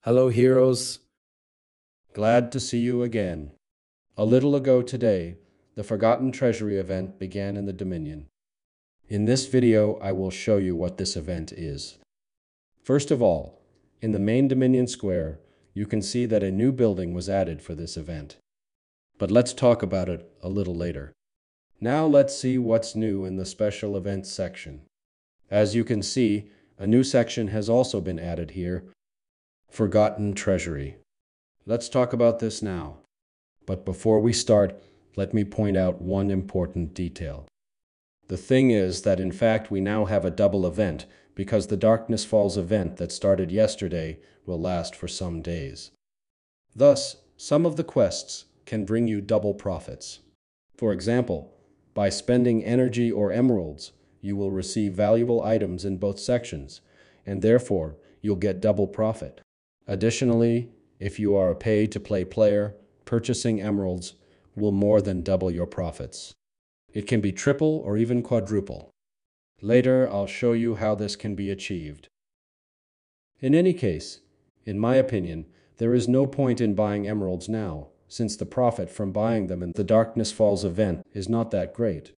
Hello, heroes. Glad to see you again. A little ago today, the Forgotten Treasury event began in the Dominion. In this video, I will show you what this event is. First of all, in the main Dominion Square, you can see that a new building was added for this event. But let's talk about it a little later. Now let's see what's new in the special events section. As you can see, a new section has also been added here, Forgotten Treasury. Let's talk about this now. But before we start, let me point out one important detail. The thing is that in fact we now have a double event because the Darkness Falls event that started yesterday will last for some days. Thus, some of the quests can bring you double profits. For example, by spending energy or emeralds, you will receive valuable items in both sections, and therefore you'll get double profit. Additionally, if you are a pay-to-play player, purchasing emeralds will more than double your profits. It can be triple or even quadruple. Later, I'll show you how this can be achieved. In any case, in my opinion, there is no point in buying emeralds now, since the profit from buying them in the Darkness Falls event is not that great.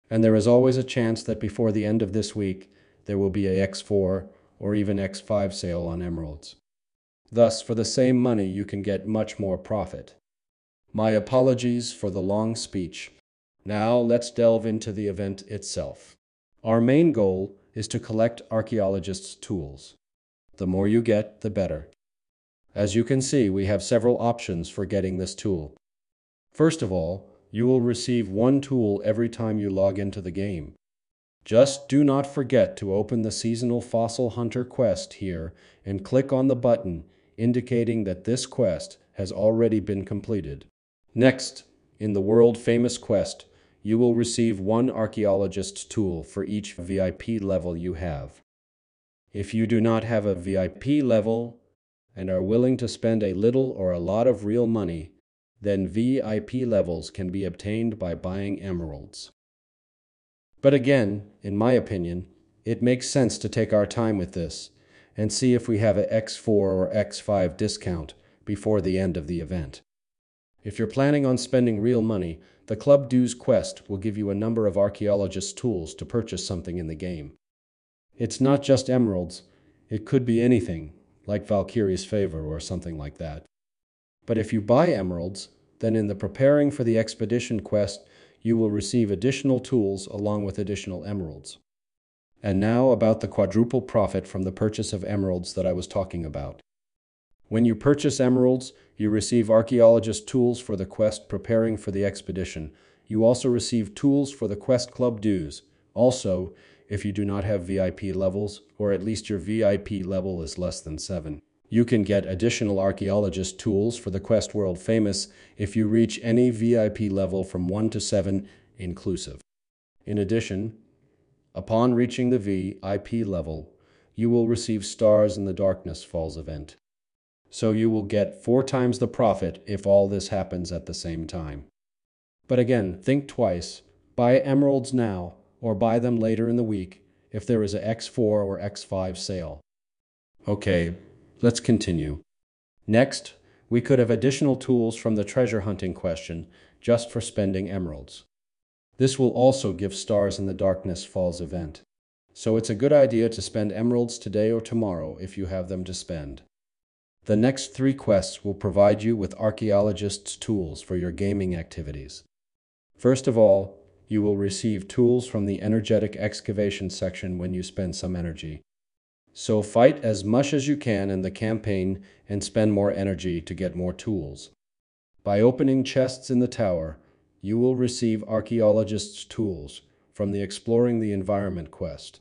And there is always a chance that before the end of this week, there will be a X4 or even X5 sale on emeralds. Thus, for the same money, you can get much more profit. My apologies for the long speech. Now, let's delve into the event itself. Our main goal is to collect archaeologists' tools. The more you get, the better. As you can see, we have several options for getting this tool. First of all, you will receive one tool every time you log into the game. Just do not forget to open the Seasonal Fossil Hunter quest here and click on the button indicating that this quest has already been completed. Next, in the world-famous quest, you will receive one archaeologist's tool for each VIP level you have. If you do not have a VIP level and are willing to spend a little or a lot of real money, then VIP levels can be obtained by buying emeralds. But again, in my opinion, it makes sense to take our time with this and see if we have a X4 or X5 discount before the end of the event. If you're planning on spending real money, the Club Dues quest will give you a number of archaeologist tools to purchase something in the game. It's not just emeralds, it could be anything, like Valkyrie's Favor or something like that. But if you buy emeralds, then in the Preparing for the Expedition quest, you will receive additional tools along with additional emeralds. And now about the quadruple profit from the purchase of emeralds that I was talking about. When you purchase emeralds, you receive archaeologist tools for the quest Preparing for the Expedition. You also receive tools for the quest Club Dues. Also, if you do not have VIP levels, or at least your VIP level is less than 7, you can get additional archaeologist tools for the quest World Famous if you reach any VIP level from 1 to 7 inclusive. In addition, upon reaching the VIP level, you will receive stars in the Darkness Falls event. So you will get 4 times the profit if all this happens at the same time. But again, think twice. Buy emeralds now, or buy them later in the week if there is a X4 or X5 sale. Okay, let's continue. Next, we could have additional tools from the treasure hunting question just for spending emeralds. This will also give stars in the Darkness Falls event. So it's a good idea to spend emeralds today or tomorrow if you have them to spend. The next 3 quests will provide you with archaeologists' tools for your gaming activities. First of all, you will receive tools from the energetic excavation section when you spend some energy. So fight as much as you can in the campaign and spend more energy to get more tools. By opening chests in the tower, you will receive archaeologists' tools from the Exploring the Environment quest.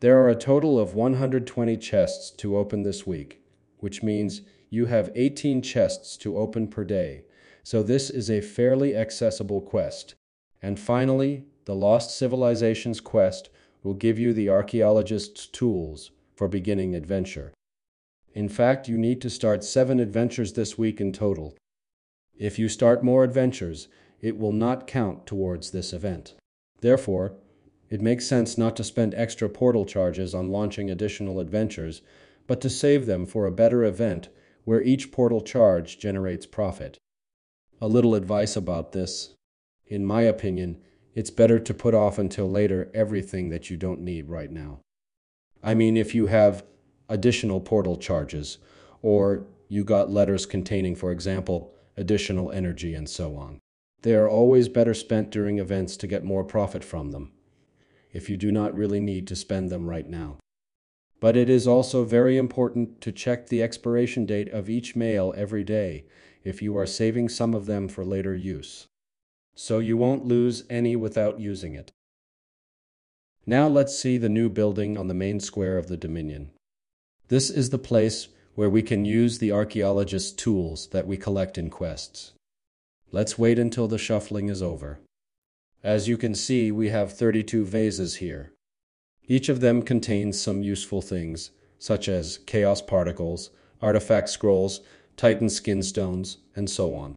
There are a total of 120 chests to open this week, which means you have 18 chests to open per day, so this is a fairly accessible quest. And finally, the Lost Civilizations quest will give you the archaeologist's tools for beginning adventure. In fact, you need to start 7 adventures this week in total. If you start more adventures, it will not count towards this event. Therefore, it makes sense not to spend extra portal charges on launching additional adventures, but to save them for a better event where each portal charge generates profit. A little advice about this. In my opinion, it's better to put off until later everything that you don't need right now. I mean, if you have additional portal charges, or you got letters containing, for example, additional energy and so on. They are always better spent during events to get more profit from them, if you do not really need to spend them right now. But it is also very important to check the expiration date of each mail every day if you are saving some of them for later use, so you won't lose any without using it. Now let's see the new building on the main square of the Dominion. This is the place where we can use the archaeologist's tools that we collect in quests. Let's wait until the shuffling is over. As you can see, we have 32 vases here. Each of them contains some useful things, such as chaos particles, artifact scrolls, titan skin stones, and so on.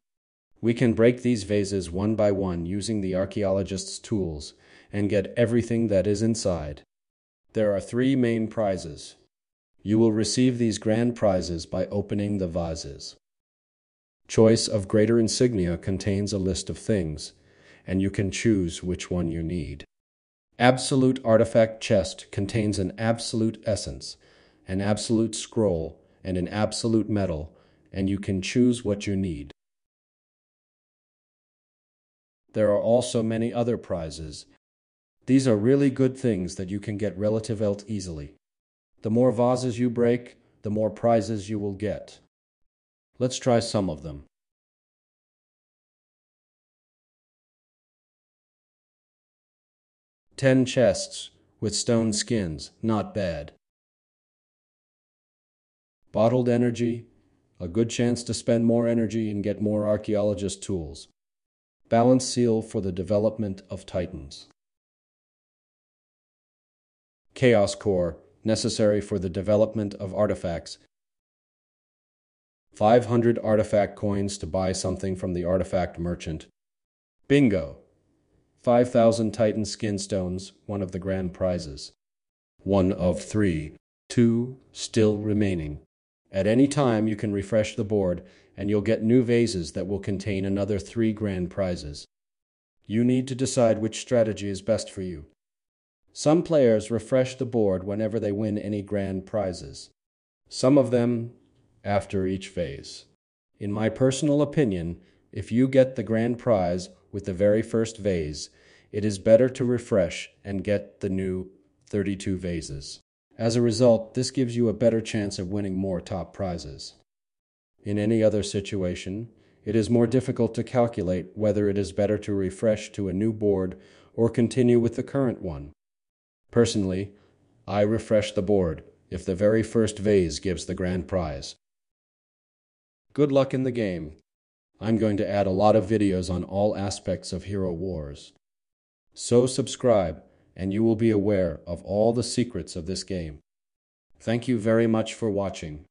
We can break these vases one by one using the archaeologist's tools and get everything that is inside. There are 3 main prizes. You will receive these grand prizes by opening the vases. Choice of greater insignia contains a list of things, and you can choose which one you need. Absolute artifact chest contains an absolute essence, an absolute scroll, and an absolute metal, and you can choose what you need. There are also many other prizes. These are really good things that you can get relatively easily. The more vases you break, the more prizes you will get. Let's try some of them. "10 chests with stone skins, not bad. Bottled energy, a good chance to spend more energy and get more archaeologist tools. Balance seal for the development of titans. Chaos core, necessary for the development of artifacts. 500 artifact coins to buy something from the artifact merchant. Bingo! 5,000 titan skin stones, one of the grand prizes. 1 of 3, 2 still remaining. At any time you can refresh the board and you'll get new vases that will contain another 3 grand prizes. You need to decide which strategy is best for you. Some players refresh the board whenever they win any grand prizes. Some of them after each phase. In my personal opinion, if you get the grand prize with the very first vase, it is better to refresh and get the new 32 vases. As a result, this gives you a better chance of winning more top prizes. In any other situation, it is more difficult to calculate whether it is better to refresh to a new board or continue with the current one. Personally, I refresh the board if the very first vase gives the grand prize. Good luck in the game. I'm going to add a lot of videos on all aspects of Hero Wars. So subscribe, and you will be aware of all the secrets of this game. Thank you very much for watching.